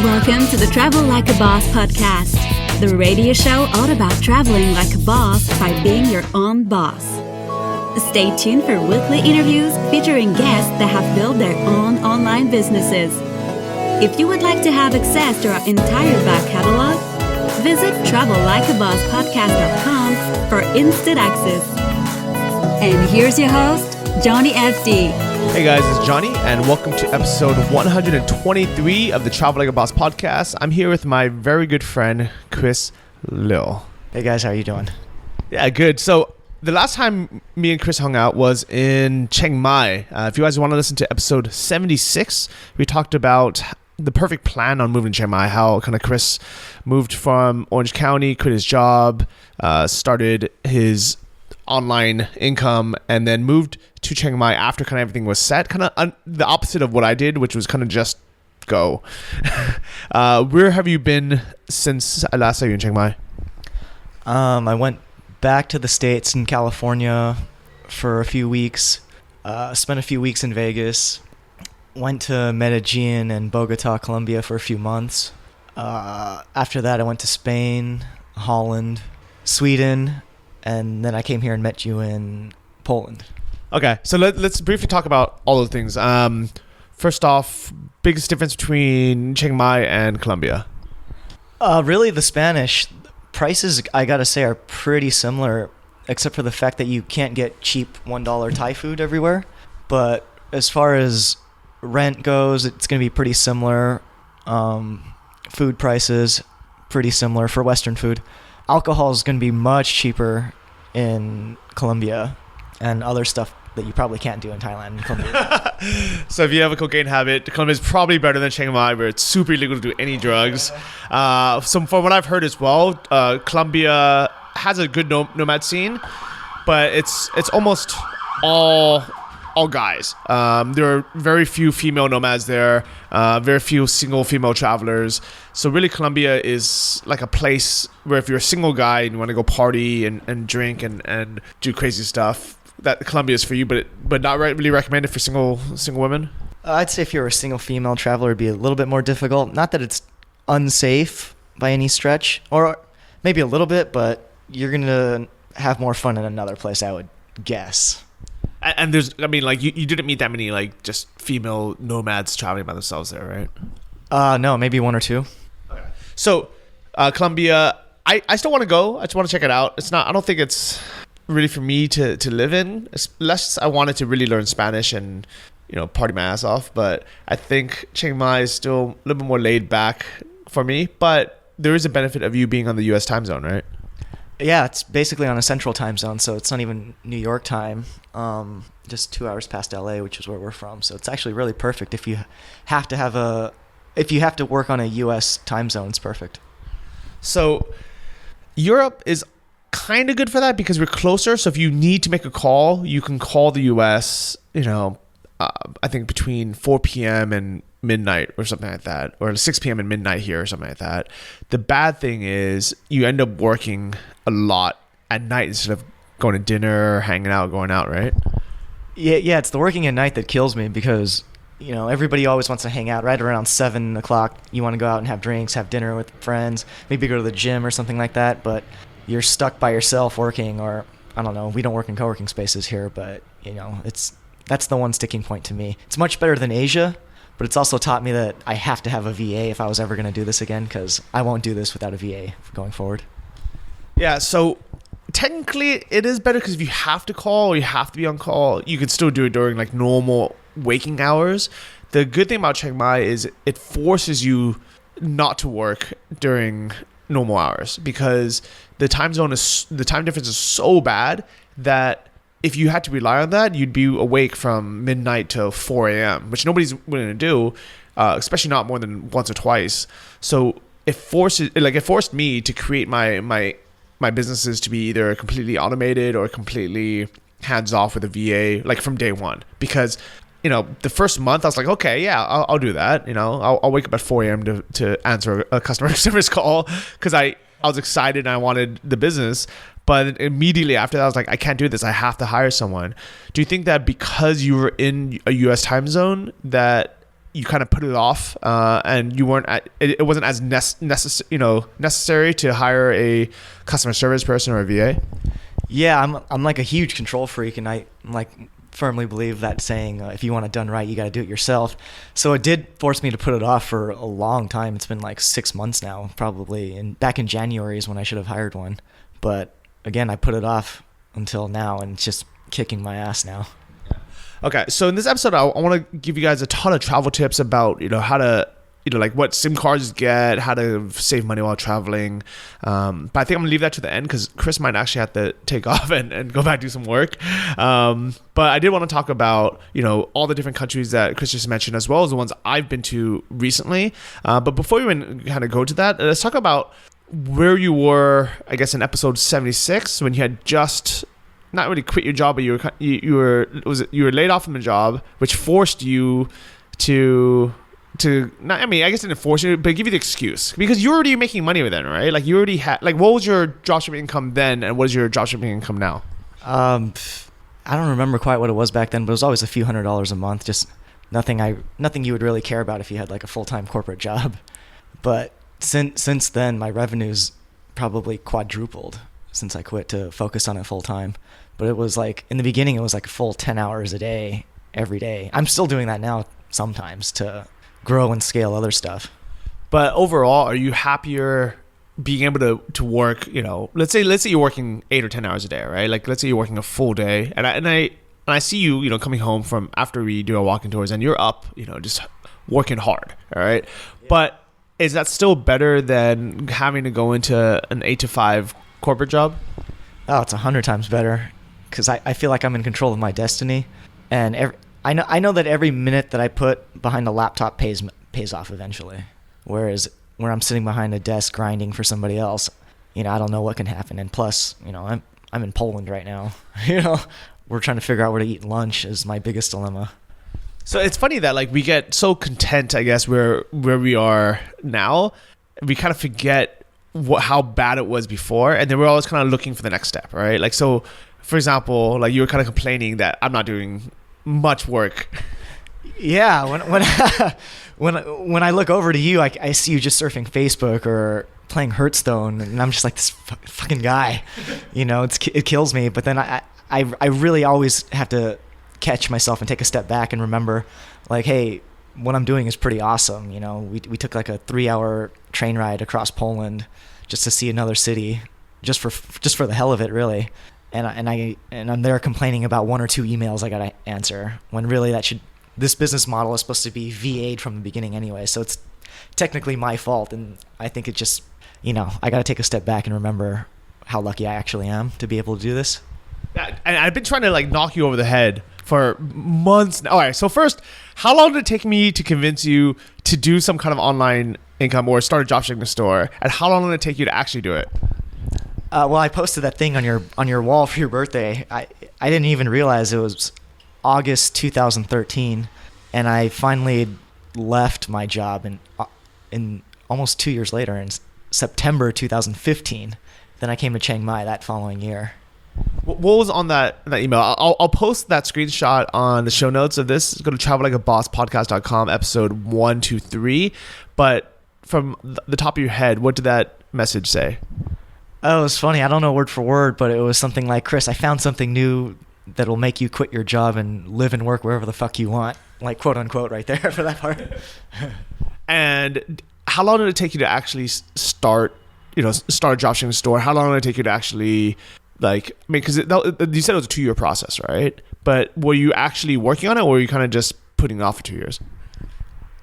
Welcome to the Travel Like a Boss podcast, the radio show all about traveling like a boss by being your own boss. Stay tuned for weekly interviews featuring guests that have built their own online businesses. If you would like to have access to our entire back catalog, visit travellikeabosspodcast.com for instant access. And here's your host, Johnny FD. Hey guys, it's Johnny, and welcome to episode 123 of the Travel Like a Boss podcast. I'm here with my very good friend, Chris Lil. Hey guys, how are you doing? Yeah, good. So the last time me and Chris hung out was in Chiang Mai. If you guys want to listen to episode 76, we talked about the perfect plan on moving to Chiang Mai, how kind of Chris moved from Orange County, quit his job, started his online income, and then moved to Chiang Mai after kind of everything was set, kind of the opposite of what I did, which was kind of just go. Where have you been since I last saw you in Chiang Mai? I went back to the States in California for a few weeks, spent a few weeks in Vegas, went to Medellin and Bogota, Colombia for a few months. After that, I went to Spain, Holland, Sweden, and then I came here and met you in Poland. Okay, so let's briefly talk about all those things. First off, biggest difference between Chiang Mai and Colombia? Really, the Spanish prices, I gotta say, are pretty similar, except for the fact that you can't get cheap $1 Thai food everywhere. But as far as rent goes, it's going to be pretty similar. Food prices, pretty similar for Western food. Alcohol is going to be much cheaper in Colombia, and other stuff that you probably can't do in Thailand and Colombia. So if you have a cocaine habit, Colombia is probably better than Chiang Mai, where it's super illegal to do any drugs. So from what I've heard as well, Colombia has a good nomad scene, but it's almost all guys. There are very few female nomads there, very few single female travelers. So really Colombia is like a place where if you're a single guy and you want to go party and drink and do crazy stuff, that Colombia is for you, but not really recommended for single women? I'd say if you're a single female traveler, it'd be a little bit more difficult. Not that it's unsafe by any stretch, or maybe a little bit, but you're going to have more fun in another place, I would guess. And there's, I mean, like, you didn't meet that many, like, just female nomads traveling by themselves there, right? No, maybe one or two. Okay. So, Colombia, I still want to go. I just want to check it out. I don't think it's really for me to live in, unless I wanted to really learn Spanish and, party my ass off. But I think Chiang Mai is still a little bit more laid back for me. But there is a benefit of you being on the U.S. time zone, right? Yeah, it's basically on a central time zone, so it's not even New York time, just 2 hours past LA, which is where we're from. So it's actually really perfect if you have to work on a US time zone. It's perfect. So Europe is kind of good for that because we're closer. So if you need to make a call, you can call the US, I think between 4 p.m. and midnight or something like that, or 6 p.m. and midnight here or something like that. The bad thing is you end up working a lot at night instead of going to dinner, hanging out, going out, right? Yeah, it's the working at night that kills me because, everybody always wants to hang out right around 7 o'clock. You want to go out and have drinks, have dinner with friends, maybe go to the gym or something like that, but you're stuck by yourself working, or I don't know, we don't work in co-working spaces here, but, that's the one sticking point to me. It's much better than Asia, but it's also taught me that I have to have a VA if I was ever going to do this again, because I won't do this without a VA going forward. Yeah, so technically it is better because if you have to call or you have to be on call, you can still do it during like normal waking hours. The good thing about Chiang Mai is it forces you not to work during normal hours because the time difference is so bad that if you had to rely on that, you'd be awake from midnight to 4 a.m., which nobody's willing to do, especially not more than once or twice. So it forced me to create my businesses to be either completely automated or completely hands off with a VA, like from day one. Because, the first month I was like, okay, yeah, I'll do that. I'll wake up at 4 a.m. to answer a customer service call because I was excited and I wanted the business. But immediately after that, I was like, I can't do this. I have to hire someone. Do you think that because you were in a U.S. time zone that you kind of put it off, and you weren't it wasn't as necessary to hire a customer service person or a VA? Yeah, I'm like a huge control freak, and I like firmly believe that saying, if you want it done right, you got to do it yourself. So it did force me to put it off for a long time. It's been like 6 months now, probably. And back in January is when I should have hired one. But again, I put it off until now, and it's just kicking my ass now. Okay, so in this episode, I want to give you guys a ton of travel tips about, how to, like what SIM cards get, how to save money while traveling. But I think I'm gonna leave that to the end because Chris might actually have to take off and go back do some work. But I did want to talk about, all the different countries that Chris just mentioned, as well as the ones I've been to recently. But before we even kind of go to that, let's talk about where you were, I guess, in episode 76 when you had just not really quit your job, but you were laid off from the job, which forced you to not, I mean, I guess it didn't force you, but give you the excuse because you're already making money with it, right? Like you already had, like, what was your dropshipping income then, and what is your dropshipping income now? I don't remember quite what it was back then, but it was always a few $100s a month. Just nothing you would really care about if you had like a full-time corporate job. But since then, my revenue's probably quadrupled since I quit to focus on it full time. But it was like, in the beginning, it was like a full 10 hours a day, every day. I'm still doing that now sometimes to grow and scale other stuff. But overall, are you happier being able to work, let's say you're working 8 or 10 hours a day, right? Like, let's say you're working a full day, and I see you, coming home from after we do our walking tours, and you're up, just working hard, all right? Yeah. But is that still better than having to go into an 8 to 5 corporate job? Oh, it's 100 times better because I feel like I'm in control of my destiny, and I know that every minute that I put behind a laptop pays off eventually. Whereas where I'm sitting behind a desk grinding for somebody else, I don't know what can happen. And plus, I'm in Poland right now. We're trying to figure out where to eat lunch is my biggest dilemma. So it's funny that like we get so content, I guess, where we are now, we kind of forget how bad it was before, and then we're always kind of looking for the next step, right? Like, so for example, like you were kind of complaining that I'm not doing much work. Yeah, when I look over to you, I see you just surfing Facebook or playing Hearthstone, and I'm just like, this fucking guy, it kills me. But then I really always have to catch myself and take a step back and remember, like, hey, what I'm doing is pretty awesome. We took like a 3-hour train ride across Poland just to see another city, just for the hell of it, really. And I'm there complaining about 1 or 2 emails I gotta answer, when really this business model is supposed to be VA'd from the beginning anyway. So it's technically my fault, and I think it just, I gotta take a step back and remember how lucky I actually am to be able to do this. And I've been trying to like knock you over the head for months now. All right, so first, how long did it take me to convince you to do some kind of online income or start a dropshipping store, and how long did it take you to actually do it? Well, I posted that thing on your wall for your birthday. I didn't even realize it was August 2013, and I finally left my job in almost 2 years later, in September 2015. Then I came to Chiang Mai that following year. What was on that email? I'll post that screenshot on the show notes of this. Go to travellikeabosspodcast.com, episode 123. But from the top of your head, what did that message say? Oh, it was funny. I don't know word for word, but it was something like, Chris, I found something new that will make you quit your job and live and work wherever the fuck you want. Like, quote unquote, right there for that part. And how long did it take you to actually start a dropshipping store? How long did it take you to actually, because you said it was a 2-year process, right? But were you actually working on it, or were you kind of just putting it off for 2 years?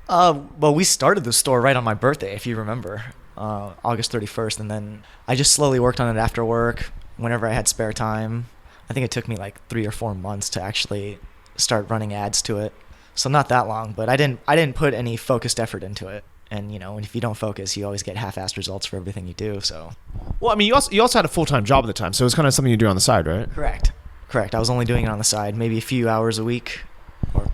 Well, we started the store right on my birthday, if you remember, August 31st. And then I just slowly worked on it after work, whenever I had spare time. I think it took me like 3 or 4 months to actually start running ads to it. So not that long, but I didn't put any focused effort into it. And if you don't focus, you always get half-assed results for everything you do. So, well, I mean, you also had a full-time job at the time, so it was kind of something you do on the side, right? Correct. I was only doing it on the side, maybe a few hours a week, or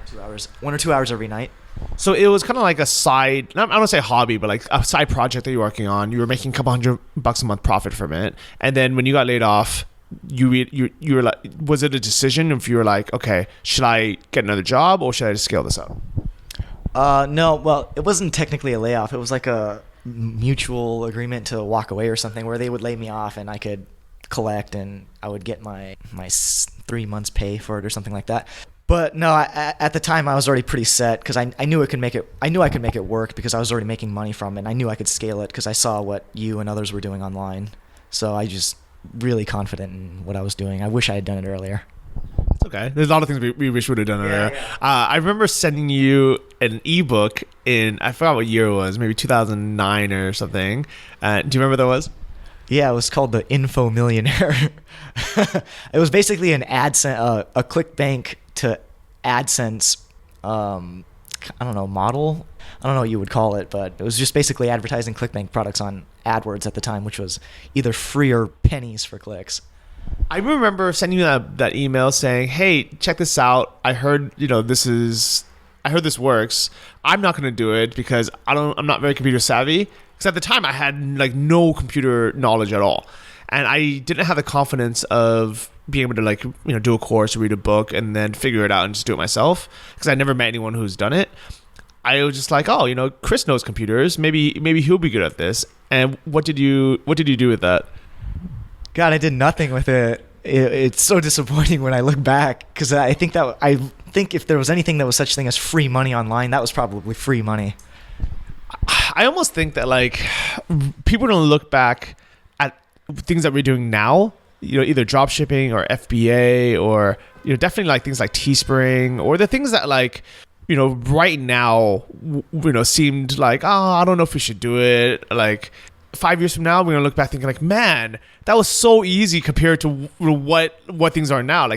2 hours, 1 or 2 hours every night. So it was kind of like a side, I don't want to say hobby, but like a side project that you were working on. You were making a couple $100 a month profit from it, and then when you got laid off, you were like, was it a decision if you were like, okay, should I get another job or should I just scale this up? No, well, it wasn't technically a layoff. It was like a mutual agreement to walk away or something, where they would lay me off and I could collect and I would get my 3 months pay for it or something like that. But no, at the time I was already pretty set because I knew I could make it work because I was already making money from it. And I knew I could scale it because I saw what you and others were doing online. So I just really confident in what I was doing. I wish I had done it earlier. It's okay. There's a lot of things we wish we would have done earlier. Yeah. I remember sending you an ebook in, I forgot what year it was, maybe 2009 or something. Do you remember what that was? Yeah, it was called the Info Millionaire. It was basically an AdSense, a ClickBank to AdSense, I don't know, model. I don't know what you would call it, but it was just basically advertising ClickBank products on AdWords at the time, which was either free or pennies for clicks. I remember sending you that email saying, "Hey, check this out. I heard this works. I'm not going to do it because I'm not very computer savvy." Because at the time I had like no computer knowledge at all, and I didn't have the confidence of being able to do a course, read a book, and then figure it out and just do it myself. Because I never met anyone who's done it. I was just like, oh, Chris knows computers. Maybe he'll be good at this. And what did you do with that? God, I did nothing with it. It's so disappointing when I look back because I think if there was anything that was such thing as free money online, that was probably free money. I almost think that people don't look back at things that we're doing now, either drop shipping or FBA or definitely things like Teespring or the things that right now seemed like, I don't know if we should do it. 5 years from now, we're gonna look back thinking man, that was so easy compared to what things are now.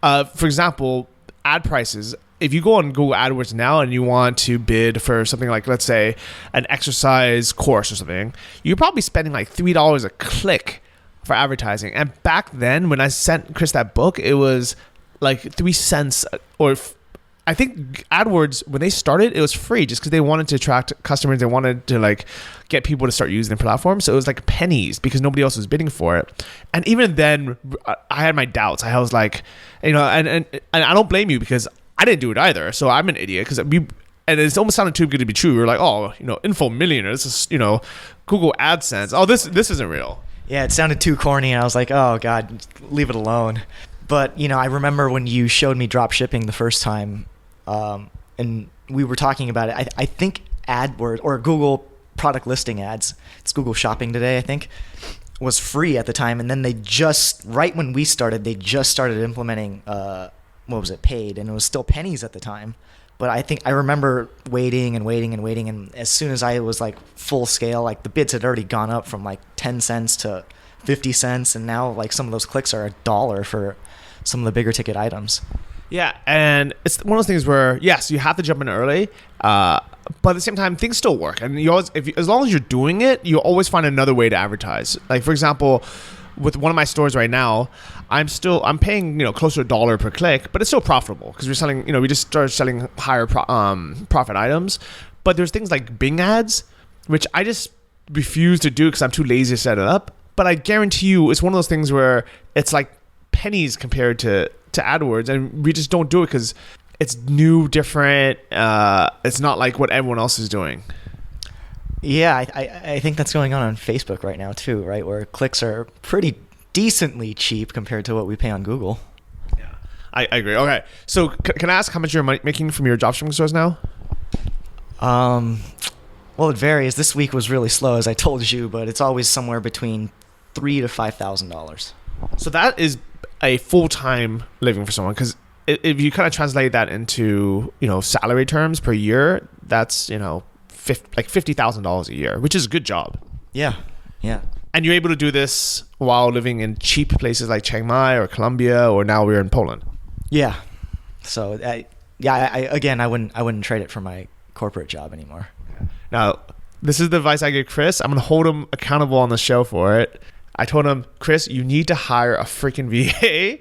For example, ad prices. If you go on Google AdWords now and you want to bid for something like, let's say, an exercise course or something, you're probably spending $3 a click for advertising. And back then, when I sent Chris that book, it was 3 cents or. I think AdWords, when they started, it was free just because they wanted to attract customers. They wanted to get people to start using the platform. So it was pennies because nobody else was bidding for it. And even then, I had my doubts. I was and I don't blame you because I didn't do it either. So I'm an idiot because and it almost sounded too good to be true. We were Info Millionaire. This is Google AdSense. Oh, this isn't real. Yeah, it sounded too corny, and I was like, oh God, leave it alone. But I remember when you showed me drop shipping the first time. And we were talking about it. I think AdWords or Google product listing ads, it's Google Shopping today, I think, was free at the time. And then right when we started, they just started implementing, paid, and it was still pennies at the time. But I remember waiting. And as soon as I was full scale, the bids had already gone up from 10 cents to 50 cents. And now some of those clicks are $1 for some of the bigger ticket items. Yeah, and it's one of those things where, yes, you have to jump in early, but at the same time, things still work. And as long as you're doing it, you'll always find another way to advertise. For example, with one of my stores right now, I'm paying closer to $1 per click, but it's still profitable because we're selling, we just started selling higher profit items. But there's things like Bing ads, which I just refuse to do because I'm too lazy to set it up. But I guarantee you, it's one of those things where it's pennies compared to AdWords, and we just don't do it because it's new, different. It's not like what everyone else is doing. Yeah, I think that's going on Facebook right now too, right? Where clicks are pretty decently cheap compared to what we pay on Google. Yeah, I agree. Okay, so can I ask how much you're making from your dropshipping stores now? Well, it varies. This week was really slow, as I told you, but it's always somewhere between $3,000 to $5,000. So that is a full-time living for someone, because if you kind of translate that into salary terms per year, that's $50,000 a year, which is a good job. Yeah. And you're able to do this while living in cheap places like Chiang Mai or Colombia, or now we're in Poland. Yeah. So I wouldn't trade it for my corporate job anymore. Now, this is the advice I give Chris. I'm gonna hold him accountable on the show for it. I told him, Chris, you need to hire a freaking VA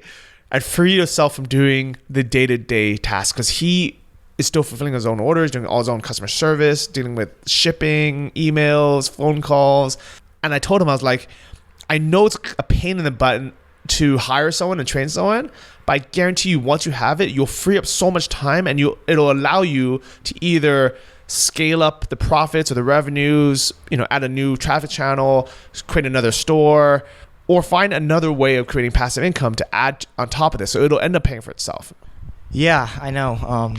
and free yourself from doing the day-to-day tasks, because he is still fulfilling his own orders, doing all his own customer service, dealing with shipping, emails, phone calls. And I told him, I was like, I know it's a pain in the butt to hire someone and train someone, but I guarantee you once you have it, you'll free up so much time, and it'll allow you to either scale up the profits or the revenues, add a new traffic channel, create another store, or find another way of creating passive income to add on top of this. So it'll end up paying for itself. Yeah, I know.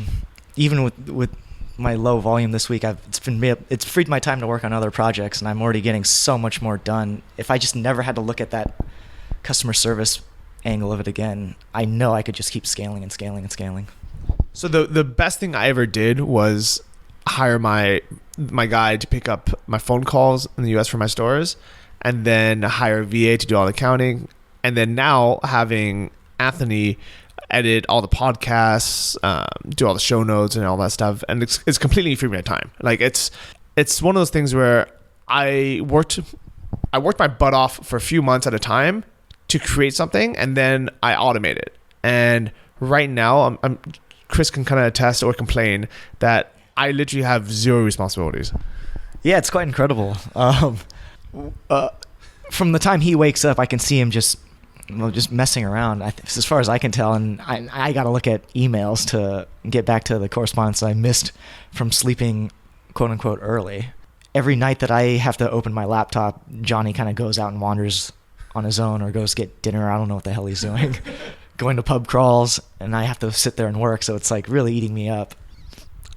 Even with my low volume this week, it's freed my time to work on other projects, and I'm already getting so much more done. If I just never had to look at that customer service angle of it again, I know I could just keep scaling and scaling and scaling. So the best thing I ever did was hire my guy to pick up my phone calls in the US for my stores, and then hire a VA to do all the accounting, and then now having Anthony edit all the podcasts, do all the show notes and all that stuff, and it's completely free my time. Like it's one of those things where I worked my butt off for a few months at a time to create something, and then I automate it. And right now, Chris can kind of attest or complain that I literally have zero responsibilities. Yeah, it's quite incredible. From the time he wakes up, I can see him just messing around, as far as I can tell, and I got to look at emails to get back to the correspondence I missed from sleeping, quote unquote, early. Every night that I have to open my laptop, Johnny kind of goes out and wanders on his own or goes get dinner. I don't know what the hell he's doing. Going to pub crawls, and I have to sit there and work, so it's like really eating me up.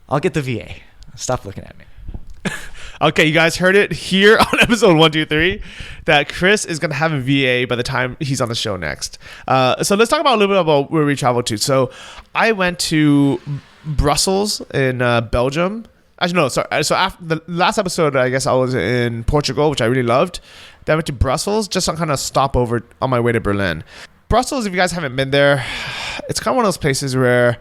I'll get the VA. Stop looking at me. Okay, you guys heard it here on episode 123 that Chris is going to have a VA by the time he's on the show next. So let's talk about a little bit about where we traveled to. So I went to Brussels in Belgium. Actually, no, sorry. So after the last episode, I guess I was in Portugal, which I really loved. Then I went to Brussels, just on kind of stopover on my way to Berlin. Brussels, if you guys haven't been there, it's kind of one of those places where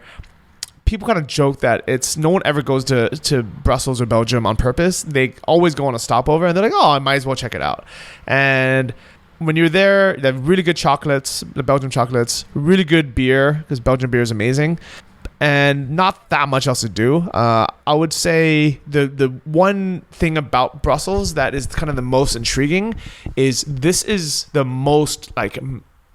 people kind of joke that no one ever goes to Brussels or Belgium on purpose. They always go on a stopover, and they're like, oh, I might as well check it out. And when you're there, they have really good chocolates, the Belgian chocolates, really good beer, because Belgian beer is amazing, and not that much else to do. I would say the one thing about Brussels that is kind of the most intriguing is this is the most like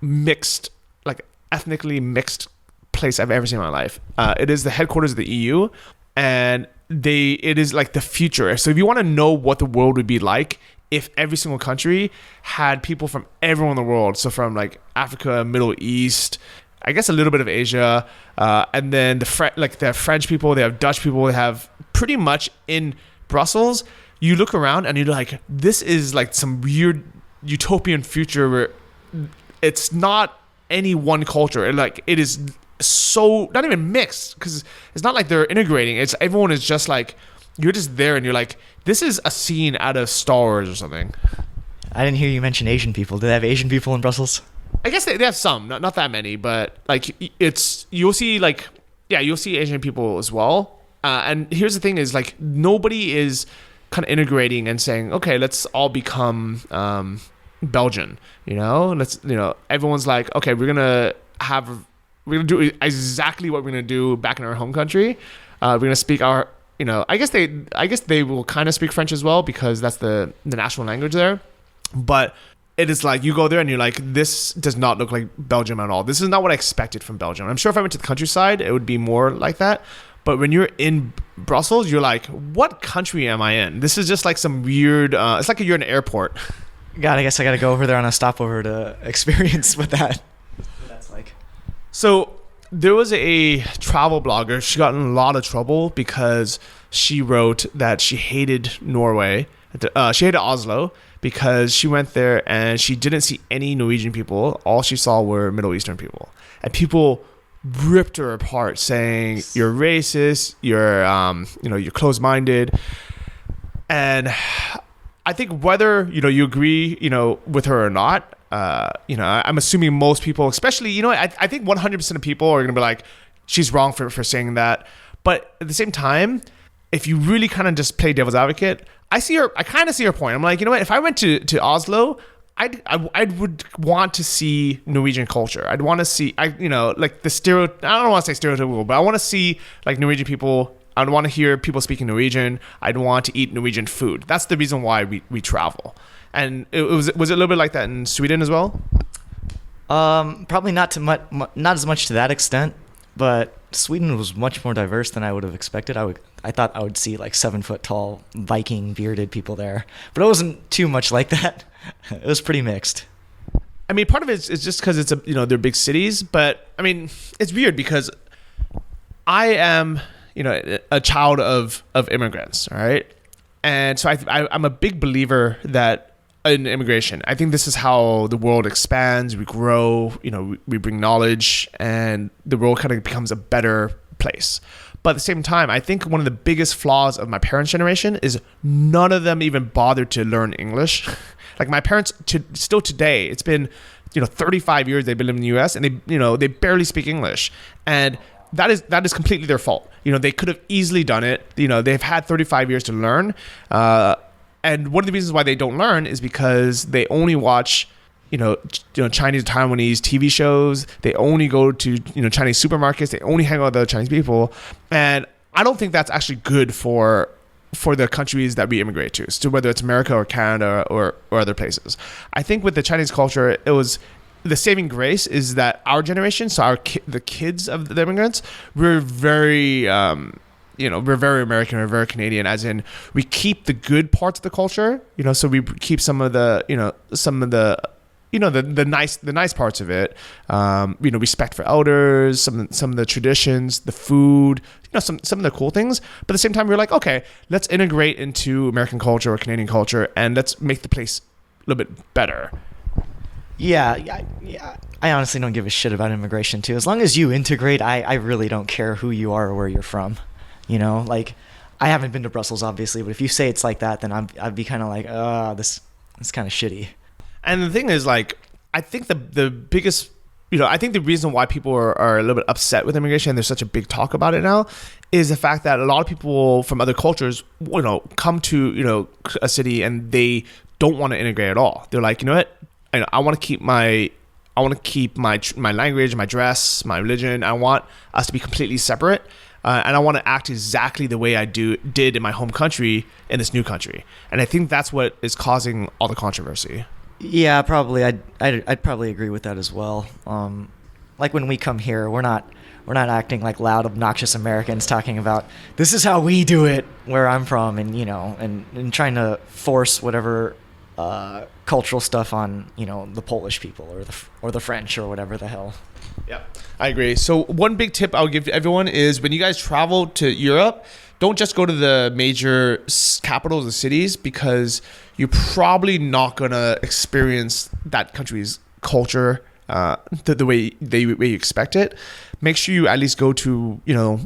mixed, like ethnically mixed place I've ever seen in my life. It is the headquarters of the EU, and it is like the future. So if you want to know what the world would be like if every single country had people from everywhere in the world, so from like Africa, Middle East, I guess a little bit of Asia, and then they have French people, they have Dutch people, they have pretty much in Brussels. You look around and you're like, this is like some weird utopian future where it's not any one culture. It is so not even mixed, because it's not like they're integrating. It's everyone is just like, you're just there and you're like, this is a scene out of Star Wars or something. I didn't hear you mention Asian people. Do they have Asian people in Brussels? I guess they have some, not that many, but like you'll see Asian people as well. And here's the thing is like nobody is kind of integrating and saying, okay, let's all become Belgian, everyone's like, okay, we're gonna do exactly what we're gonna do back in our home country. We're gonna speak our, I guess they will kind of speak French as well, because that's the national language there. But it is like you go there and you're like, this does not look like Belgium at all. This is not what I expected from Belgium. I'm sure if I went to the countryside, it would be more like that. But when you're in Brussels, you're like, what country am I in? This is just like some weird, it's like you're in an airport. God, I guess I got to go over there on a stopover to experience what that's like. So there was a travel blogger. She got in a lot of trouble because she wrote that she hated Norway. She hated Oslo because she went there and she didn't see any Norwegian people. All she saw were Middle Eastern people. And people ripped her apart saying, you're racist, you're closed-minded. And I think whether, you agree, with her or not, I'm assuming most people, especially, I think 100% of people are going to be like, she's wrong for saying that. But at the same time, if you really kind of just play devil's advocate, I kind of see her point. I'm like, if I went to Oslo, I would want to see Norwegian culture. I'd want to see, like the stereotype, I don't want to say stereotypical, but I want to see like Norwegian people. I'd want to hear people speaking Norwegian. I'd want to eat Norwegian food. That's the reason why we travel. And was it a little bit like that in Sweden as well? Probably not to not as much to that extent, but Sweden was much more diverse than I would have expected. I thought I would see like 7 foot tall Viking bearded people there, but it wasn't too much like that. It was pretty mixed. I mean, part of it is just because it's they're big cities, but I mean, it's weird because I am, a child of immigrants, all right? And so I'm a big believer that in immigration, I think this is how the world expands, we grow, we bring knowledge, and the world kind of becomes a better place. But at the same time, I think one of the biggest flaws of my parents' generation is none of them even bothered to learn English. Like my parents, still today, it's been 35 years they've been living in the U.S. and they barely speak English, and that is completely their fault. They could have easily done it. They've had 35 years to learn, and one of the reasons why they don't learn is because they only watch Chinese, Taiwanese TV shows. They only go to Chinese supermarkets. They only hang out with other Chinese people, and I don't think that's actually good for the countries that we immigrate to, so whether it's America or Canada or other places. I think with the Chinese culture, it was the saving grace is that our generation, so the kids of the immigrants, we're very we're very American, we're very Canadian, as in we keep the good parts of the culture, so we keep some of the the nice parts of it, respect for elders, some of the traditions, the food, some of the cool things. But at the same time, we're like, okay, let's integrate into American culture or Canadian culture, and let's make the place a little bit better. Yeah. I honestly don't give a shit about immigration too. As long as you integrate, I really don't care who you are or where you're from. Like I haven't been to Brussels, obviously, but if you say it's like that, then I'd be kind of like, this is kind of shitty. And the thing is, like, I think the biggest, I think the reason why people are a little bit upset with immigration and there's such a big talk about it now is the fact that a lot of people from other cultures, come to, a city and they don't want to integrate at all. They're like, what? I want to keep my language, my dress, my religion. I want us to be completely separate. And I want to act exactly the way I did in my home country in this new country. And I think that's what is causing all the controversy. Yeah, probably. I'd probably agree with that as well. Like when we come here, we're not acting like loud, obnoxious Americans talking about this is how we do it where I'm from, and and trying to force whatever cultural stuff on the Polish people or the French or whatever the hell. Yeah, I agree. So one big tip I'll give to everyone is when you guys travel to Europe, don't just go to the major capitals and cities, because you're probably not going to experience that country's culture the way you expect it. Make sure you at least go to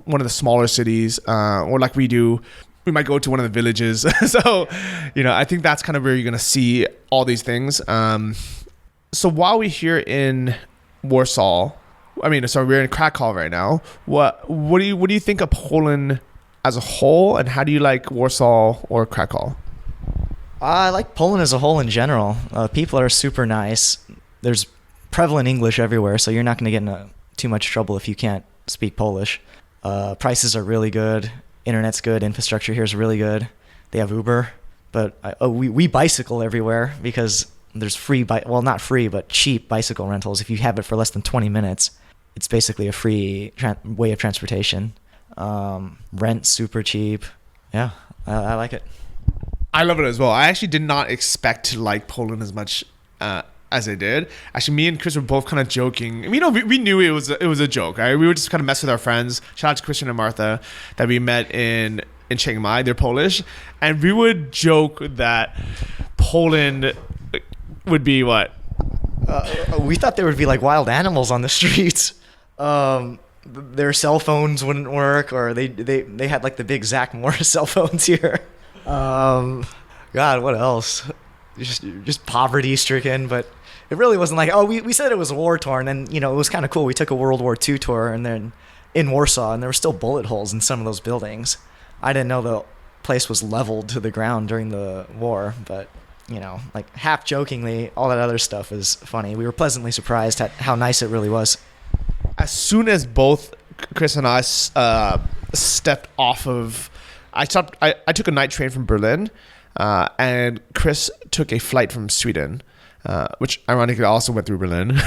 one of the smaller cities, or like we do, we might go to one of the villages. So I think that's kind of where you're going to see all these things. So while we're here in Warsaw, we're in Krakow right now. What do you think of Poland as a whole, and how do you like Warsaw or Krakow? I like Poland as a whole in general. People are super nice. There's prevalent English everywhere, so you're not going to get into too much trouble if you can't speak Polish. Prices are really good. Internet's good. Infrastructure here is really good. They have Uber, but we bicycle everywhere because there's not free, but cheap bicycle rentals. If you have it for less than 20 minutes, it's basically a free way of transportation. Rent super cheap. Yeah, I like it. I love it as well. I actually did not expect to like Poland as much as I did. Actually, me and Chris were both kind of joking. We knew it was a joke. Right? We were just kind of messing with our friends. Shout out to Christian and Martha that we met in Chiang Mai. They're Polish, and we would joke that Poland would be what? We thought there would be like wild animals on the streets. Their cell phones wouldn't work, or they had like the big Zach Morris cell phones here. God, what else? Just poverty stricken, but it really wasn't like, we said it was war torn, and it was kind of cool. We took a World War II tour, and then in Warsaw, and there were still bullet holes in some of those buildings. I didn't know the place was leveled to the ground during the war, but like half jokingly, all that other stuff is funny. We were pleasantly surprised at how nice it really was. As soon as both Chris and I stepped off of, I took a night train from Berlin, and Chris took a flight from Sweden. which ironically also went through Berlin.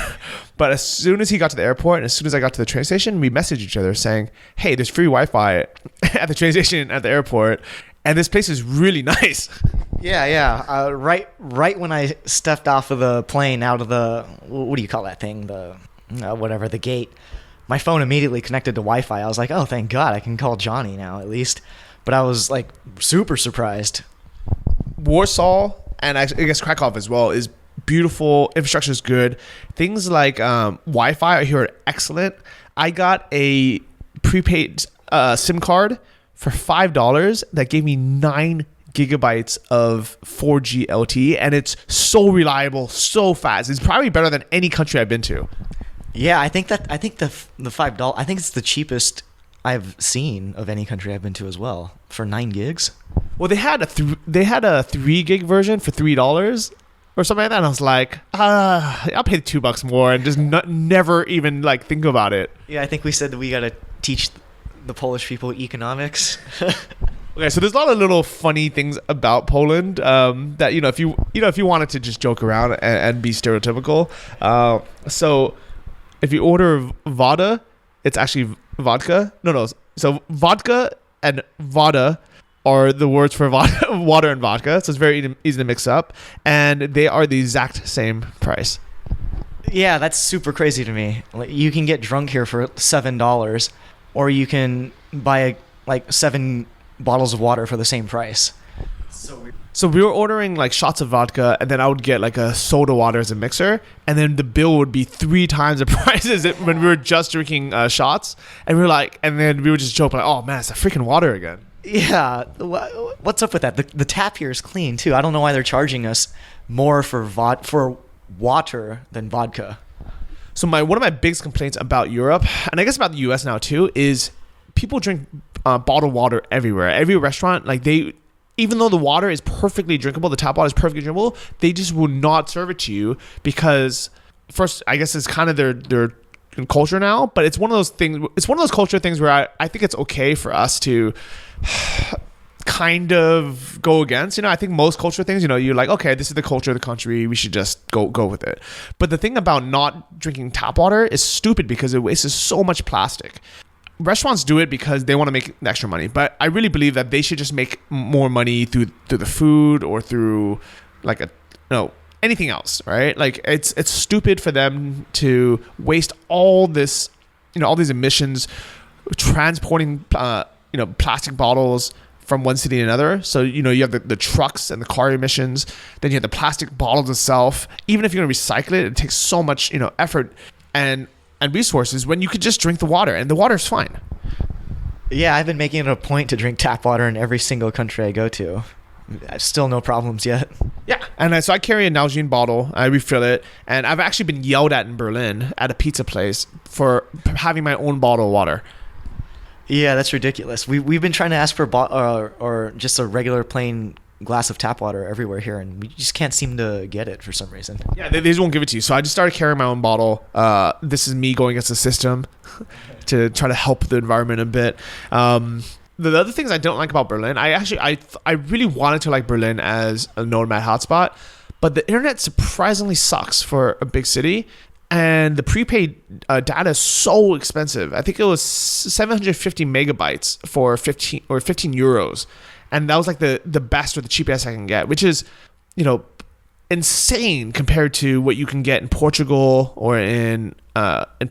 But as soon as he got to the airport and as soon as I got to the train station, we messaged each other saying, hey, there's free Wi-Fi at the train station at the airport. And this place is really nice. Yeah. Right when I stepped off of the plane out of the, what do you call that thing? The, whatever, the gate. My phone immediately connected to Wi-Fi. I was like, oh, thank God, I can call Johnny now at least. But I was like super surprised. Warsaw, and I guess Krakow as well, is beautiful. Infrastructure is good. Things like Wi-Fi here are excellent. I got a prepaid SIM card for $5 that gave me 9 gigabytes of 4G LTE, and it's so reliable, so fast. It's probably better than any country I've been to. Yeah, I think the $5. I think it's the cheapest I've seen of any country I've been to as well, for 9 gigs. Well, they had a 3 gig version for $3 or something like that, and I was like, I'll pay $2 more and just never even like think about it. Yeah, I think we said that we gotta teach the Polish people economics. Okay, so there's a lot of little funny things about Poland that if you wanted to just joke around and be stereotypical. So if you order Voda, it's actually vodka. No. So vodka and Voda are the words for water and vodka. So it's very easy to mix up, and they are the exact same price. Yeah, that's super crazy to me. Like, you can get drunk here for $7, or you can buy like 7 bottles of water for the same price. So we were ordering like shots of vodka, and then I would get like a soda water as a mixer, and then the bill would be 3 times the price as it when we were just drinking shots, and then we would just joke like, oh man, it's the freaking water again. Yeah, what's up with that? The tap here is clean too. I don't know why they're charging us more for water than vodka. So one of my biggest complaints about Europe, and I guess about the US now too, is people drink bottled water everywhere. Every restaurant, like even though the water is perfectly drinkable, the tap water is perfectly drinkable, they just will not serve it to you because, first, I guess it's kind of their culture now, but it's one of those things. It's one of those culture things where I think it's okay for us to kind of go against. I think most culture things, you're like, okay, this is the culture of the country, we should just go with it. But the thing about not drinking tap water is stupid because it wastes so much plastic. Restaurants do it because they want to make extra money, but I really believe that they should just make more money through the food or through like anything else, right? Like it's stupid for them to waste all this, all these emissions transporting plastic bottles from one city to another. So you have the trucks and the car emissions, then you have the plastic bottles itself. Even if you're going to recycle it, it takes so much effort and resources when you could just drink the water, and the water is fine. Yeah, I've been making it a point to drink tap water in every single country I go to. Still no problems yet. Yeah, and so I carry a Nalgene bottle, I refill it, and I've actually been yelled at in Berlin at a pizza place for having my own bottle of water. Yeah, that's ridiculous. We've been trying to ask for or just a regular plain glass of tap water everywhere here, and we just can't seem to get it for some reason. Yeah, they just won't give it to you. So I just started carrying my own bottle. This is me going against the system to try to help the environment a bit. The other things I don't like about Berlin, I really wanted to like Berlin as a nomad hotspot, but the internet surprisingly sucks for a big city, and the prepaid data is so expensive. I think it was 750 megabytes for 15 euros. And that was like the best or the cheapest I can get, which is, insane compared to what you can get in Portugal or in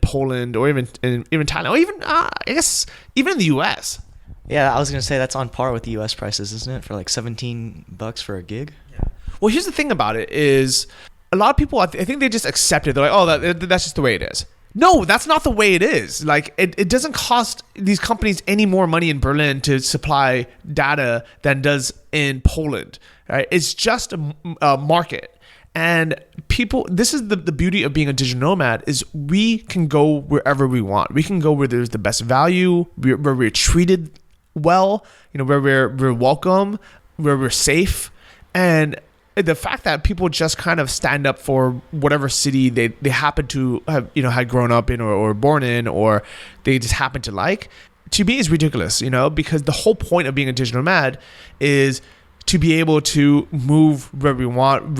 Poland or even Thailand or even I guess even in the US. Yeah, I was gonna say that's on par with the US prices, isn't it? For like $17 for a gig. Yeah. Well, here's the thing about it is a lot of people I think they just accept it. They're like, oh, that's just the way it is. No, that's not the way it is. Like, it doesn't cost these companies any more money in Berlin to supply data than does in Poland, right? It's just a market. And people, this is the beauty of being a digital nomad, is we can go wherever we want. We can go where there's the best value, where we're treated well, where we're welcome, where we're safe. And the fact that people just kind of stand up for whatever city they happen to have, had grown up in or born in, or they just happen to like, to me is ridiculous, because the whole point of being a digital nomad is to be able to move where we want,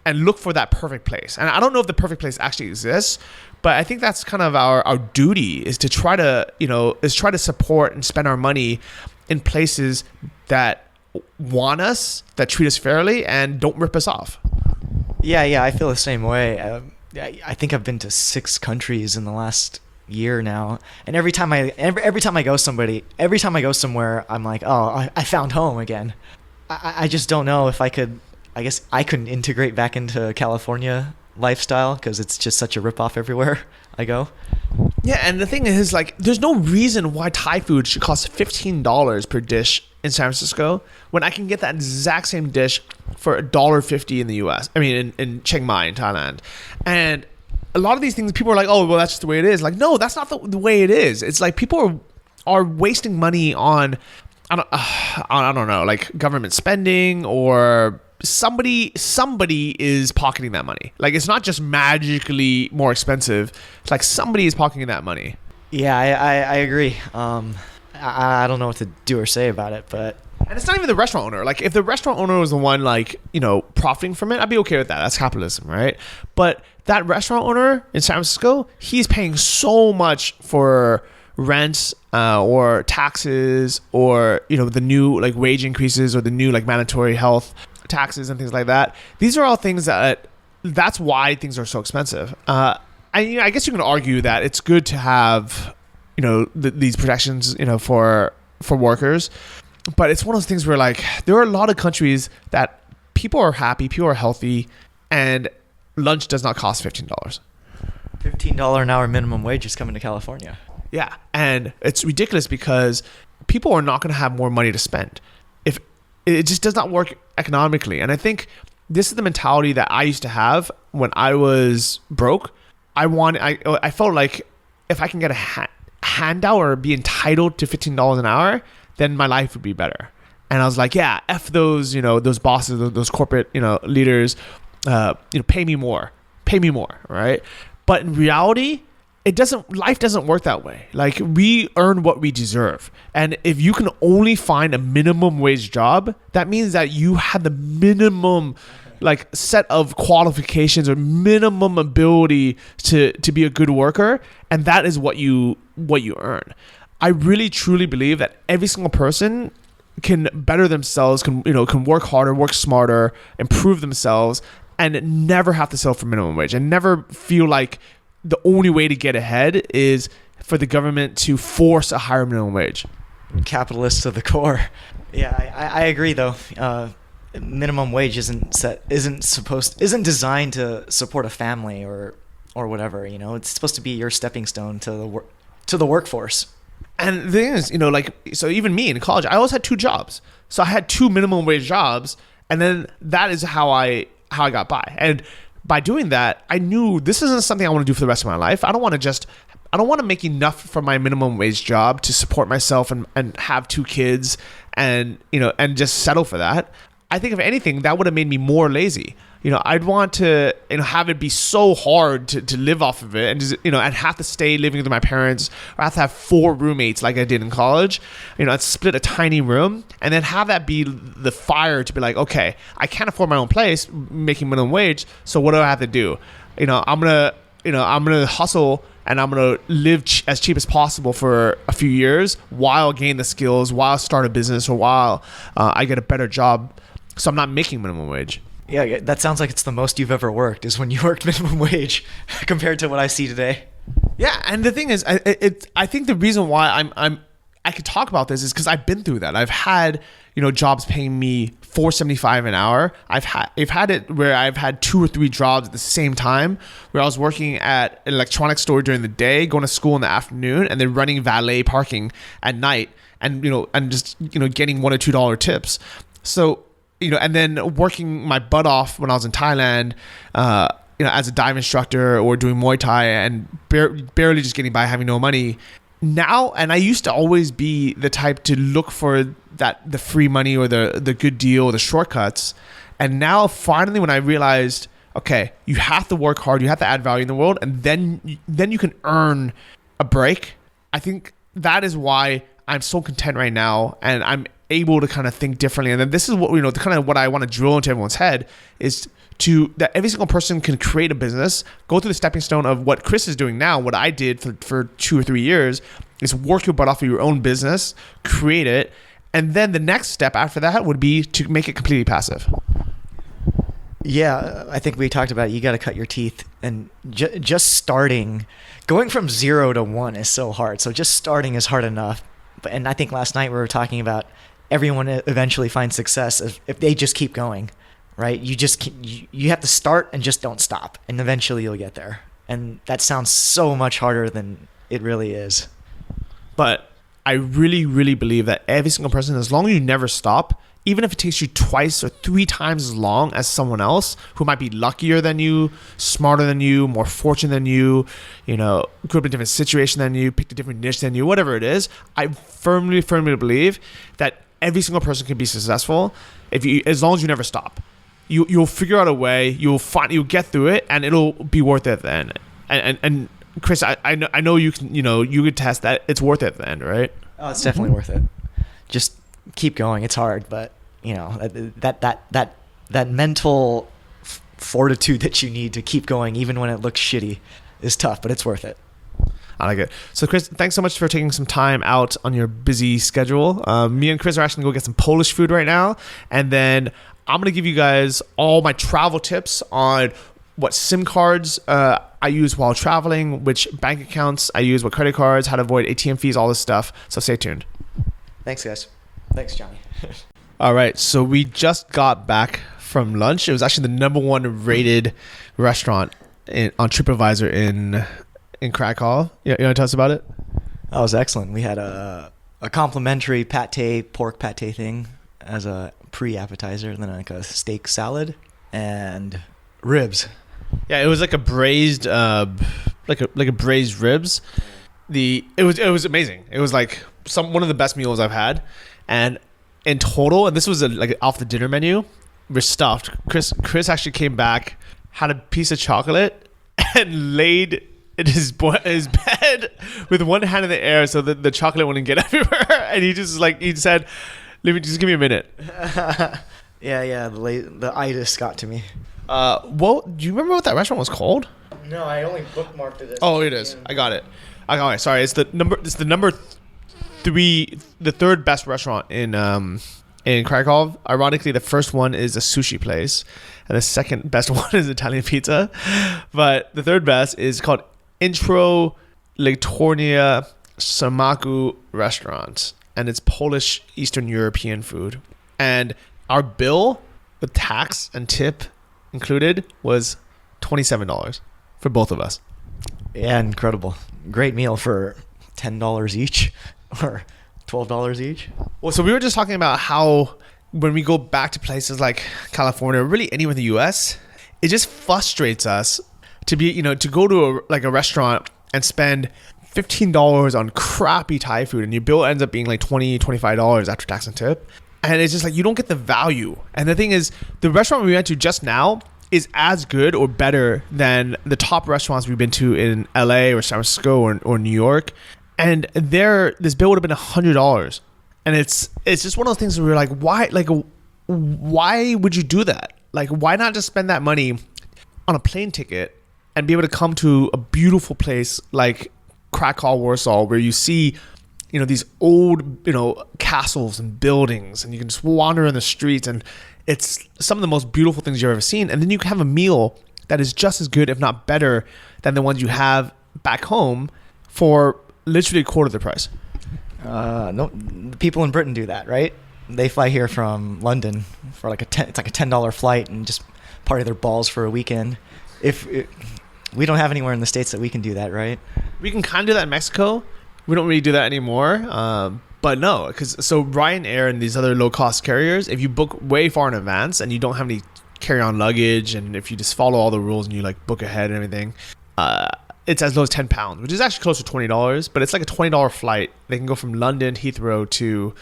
and look for that perfect place. And I don't know if the perfect place actually exists, but I think that's kind of our duty, is to try to, try to support and spend our money in places that want us, that treat us fairly, and don't rip us off. Yeah, I feel the same way. I think I've been to 6 countries in the last year now, and every time I go somewhere, I'm like, oh, I found home again. I just don't know if I could. I guess I couldn't integrate back into California lifestyle because it's just such a ripoff everywhere I go. Yeah, and the thing is, like, there's no reason why Thai food should cost $15 per dish in San Francisco when I can get that exact same dish for $1.50 in the US. I mean, in Chiang Mai, in Thailand. And a lot of these things, people are like, oh, well, that's just the way it is. Like, no, that's not the way it is. It's like people are wasting money on, I don't know, like government spending, or somebody is pocketing that money. Like, it's not just magically more expensive. It's like somebody is pocketing that money. Yeah, I agree. I don't know what to do or say about it, but... And it's not even the restaurant owner. Like, if the restaurant owner was the one, like, profiting from it, I'd be okay with that. That's capitalism, right? But that restaurant owner in San Francisco, he's paying so much for rents or taxes, or, the new, like, wage increases, or the new, like, mandatory health taxes and things like that. These are all things that's why things are so expensive. I guess you can argue that it's good to have, these protections, for workers. But it's one of those things where, like, there are a lot of countries that people are happy, people are healthy, and lunch does not cost $15. $15 an hour minimum wage is coming to California. Yeah, and it's ridiculous because people are not going to have more money to spend. If it just does not work economically. And I think this is the mentality that I used to have when I was broke. I felt like if I can get a handout or be entitled to $15 an hour, then my life would be better. And I was like, yeah, F those, those bosses, those corporate, leaders, pay me more, right? But in reality, life doesn't work that way. Like, we earn what we deserve. And if you can only find a minimum wage job, that means that you have the minimum, like, set of qualifications or minimum ability to be a good worker. And that is what you earn. I really truly believe that every single person can better themselves, can work harder, work smarter, improve themselves, and never have to settle for minimum wage, and never feel like the only way to get ahead is for the government to force a higher minimum wage. Capitalist to the core. Yeah, I agree though. Minimum wage isn't designed to support a family or whatever. It's supposed to be your stepping stone to the workforce. And the thing is, so even me in college, I always had 2 jobs. So I had 2 minimum wage jobs, and then that is how I got by. And by doing that, I knew this isn't something I want to do for the rest of my life. I don't want to make enough from my minimum wage job to support myself and have 2 kids and just settle for that. I think if anything, that would have made me more lazy. I'd want to, have it be so hard to live off of it, and just, I'd have to stay living with my parents, or I have to have 4 roommates like I did in college. I'd split a tiny room, and then have that be the fire to be like, okay, I can't afford my own place, making minimum wage. So what do I have to do? I'm gonna hustle, and I'm gonna live as cheap as possible for a few years while gain the skills, while start a business, or while I get a better job. So I'm not making minimum wage. Yeah, that sounds like it's the most you've ever worked, is when you worked minimum wage compared to what I see today. Yeah, and the thing is, I think the reason why I could talk about this is because I've been through that. I've had jobs paying me $4.75 an hour. I've had it where I've had 2 or 3 jobs at the same time, where I was working at an electronics store during the day, going to school in the afternoon, and then running valet parking at night, and just getting $1 or $2 tips. So. And then working my butt off when I was in Thailand, as a dive instructor or doing Muay Thai, and barely just getting by, having no money. Now, and I used to always be the type to look for the free money or the good deal or the shortcuts. And now, finally, when I realized, okay, you have to work hard, you have to add value in the world, and then you can earn a break. I think that is why I'm so content right now, and able to kind of think differently. And then this is what, kind of what I want to drill into everyone's head is that every single person can create a business, go through the stepping stone of what Chris is doing now, what I did for 2 or 3 years, is work your butt off of your own business, create it, and then the next step after that would be to make it completely passive. Yeah, I think we talked about it. You got to cut your teeth, and just starting, going from 0 to 1 is so hard. So just starting is hard enough. And I think last night we were talking about everyone eventually finds success if they just keep going, right? You have to start and just don't stop, and eventually you'll get there. And that sounds so much harder than it really is. But I really, really believe that every single person, as long as you never stop, even if it takes you 2 or 3 times as long as someone else who might be luckier than you, smarter than you, more fortunate than you, grew up in a different situation than you, picked a different niche than you, whatever it is, I firmly, firmly believe that every single person can be successful as long as you never stop. You'll figure out a way, you'll get through it, and it'll be worth it at the end. And Chris, I know you can, you could test that it's worth it at the end, right? Oh, it's definitely worth it. Just keep going. It's hard, but that mental fortitude that you need to keep going even when it looks shitty is tough, but it's worth it. I like it. So Chris, thanks so much for taking some time out on your busy schedule. Me and Chris are actually going to go get some Polish food right now, and then I'm going to give you guys all my travel tips on what SIM cards I use while traveling, which bank accounts I use, what credit cards, how to avoid ATM fees, all this stuff. So stay tuned. Thanks, guys. Thanks, Johnny. All right, so we just got back from lunch. It was actually the #1 rated restaurant on TripAdvisor in Krakow. You want to tell us about it? That was excellent. We had a complimentary pork pate thing as a pre-appetizer, and then like a steak salad and ribs. Yeah, it was like a braised, like a braised ribs. It was amazing. It was like one of the best meals I've had, and in total, and this was like off the dinner menu, we're stuffed. Chris actually came back, had a piece of chocolate, and laid in his bed with one hand in the air so that the chocolate wouldn't get everywhere. And he said, just give me a minute. Yeah, the itis got to me. Well, do you remember what that restaurant was called? No, I only bookmarked it. Oh, it is. I got it. Sorry, it's the number 3, the third best restaurant in Krakow. Ironically, the first one is a sushi place, and the second best one is Italian pizza. But the third best is called Intro Lektornia Samaku Restaurant, and it's Polish Eastern European food. And our bill with tax and tip included was $27 for both of us. Yeah, incredible. Great meal for $10 each or $12 each. Well, so we were just talking about how when we go back to places like California, or really anywhere in the US, it just frustrates us to go to a restaurant and spend $15 on crappy Thai food, and your bill ends up being like $20, $25 after tax and tip. And it's just like you don't get the value. And the thing is, the restaurant we went to just now is as good or better than the top restaurants we've been to in LA or San Francisco or New York. And this bill would have been $100. And it's just one of those things where we're like, why would you do that? Like, why not just spend that money on a plane ticket and be able to come to a beautiful place like Krakow, Warsaw, where you see these old, castles and buildings, and you can just wander in the streets, and it's some of the most beautiful things you've ever seen. And then you can have a meal that is just as good, if not better, than the ones you have back home for literally a quarter of the price. No, people in Britain do that, right? They fly here from London for it's like a $10 flight and just party their balls for a weekend. We don't have anywhere in the States that we can do that, right? We can kind of do that in Mexico. We don't really do that anymore. But no, so Ryanair and these other low-cost carriers, if you book way far in advance and you don't have any carry-on luggage, and if you just follow all the rules and you book ahead and everything, it's as low as £10, which is actually close to $20. But it's like a $20 flight. They can go from London, Heathrow to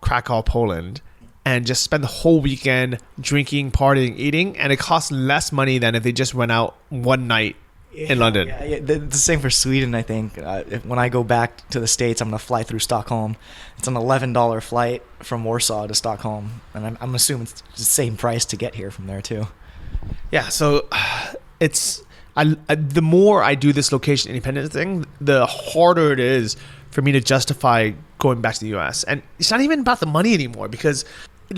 Krakow, Poland, and just spend the whole weekend drinking, partying, eating, and it costs less money than if they just went out one night in London. Yeah, the same for Sweden, I think. When I go back to the States, I'm going to fly through Stockholm. It's an $11 flight from Warsaw to Stockholm, and I'm assuming it's the same price to get here from there too. Yeah, so it's the more I do this location independent thing, the harder it is for me to justify going back to the US. And it's not even about the money anymore, because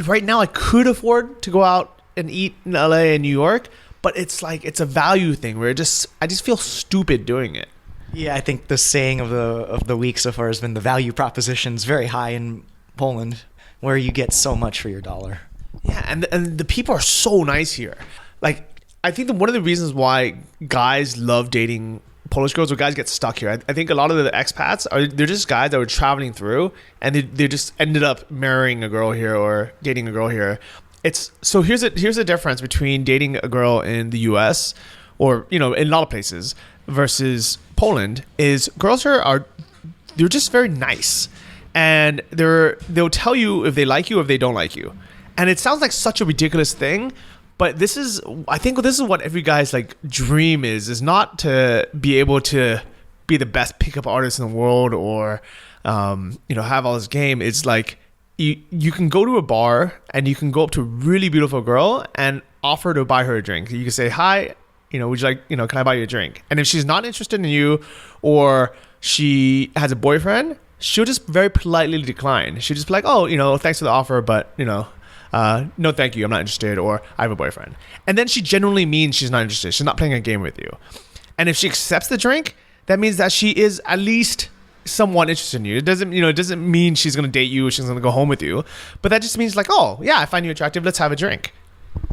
right now I could afford to go out and eat in LA and New York, but it's like it's a value thing where I just feel stupid doing it. Yeah, I think the saying of the week so far has been the value proposition's very high in Poland, where you get so much for your dollar. Yeah, and the people are so nice here. Like, I think that one of the reasons why guys love dating Polish girls, or guys get stuck here, I think a lot of the expats they're just guys that were traveling through, and they just ended up marrying a girl here or dating a girl here. So here's the difference between dating a girl in the US or in a lot of places versus Poland is girls here they're just very nice, and they'll tell you if they like you or if they don't like you. And it sounds like such a ridiculous thing, but I think this is what every guy's like dream is not to be able to be the best pickup artist in the world or have all this game. It's like you can go to a bar and you can go up to a really beautiful girl and offer to buy her a drink. You can say, hi, would you like, can I buy you a drink? And if she's not interested in you or she has a boyfriend, she'll just very politely decline. She'll just be like, oh, thanks for the offer, but, no, thank you, I'm not interested, or I have a boyfriend. And then she genuinely means she's not interested. She's not playing a game with you. And if she accepts the drink, that means that she is at least somewhat interested in you. It doesn't mean she's going to date you or she's going to go home with you. But that just means like, oh, yeah, I find you attractive. Let's have a drink.